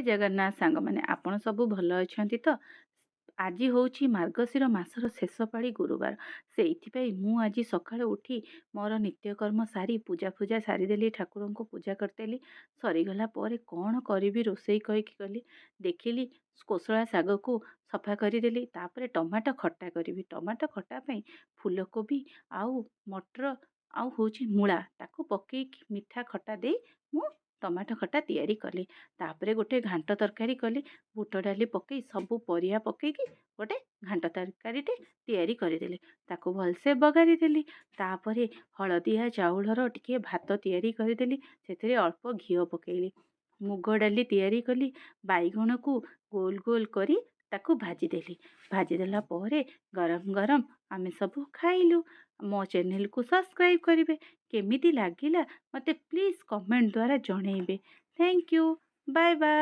जय जगन्नाथ सांगमाने आपण सबु भल अछंती तो आज हूँ मार्गशीर मासर शेष पाड़ी गुरुवार से मु आज सका उठी मोर नित्यकर्म सारी पूजा पूजा सारीदेली ठाकुर को पूजा करदेली सरीगला कौन करी रोसई कहीकि गली देखिली कोशला शाग को सफा करदेली टमाटो खट्टा करी टमाटो खट्टा फूलकोबी आउ मटर आउ हूँ मूला ताकू पकई मीठा खट्टा दे मु टमाटो खट्टा तैयारी कली तापरे गोटे घांट तरकारी कली बुट डाली पकई सबू परिया पकईकी गोटे घांट तरकारीटे तैयारी करदेली ताकू भलसे बगारी देली तापरे हलदिया चाउलर टिके भात तैयारी करदेली से अल्प घी पकईली मुग डाली तैयारी कली बैगण को गोल गोल करी ताकू भाजीदेली भाजीदेला परे गरम गरम आमे सब खाइलु। मो चैनल को सब्सक्राइब करेंगे केमिति लागिला मते प्लीज कमेंट द्वारा जणेबे। Thank you. Bye bye.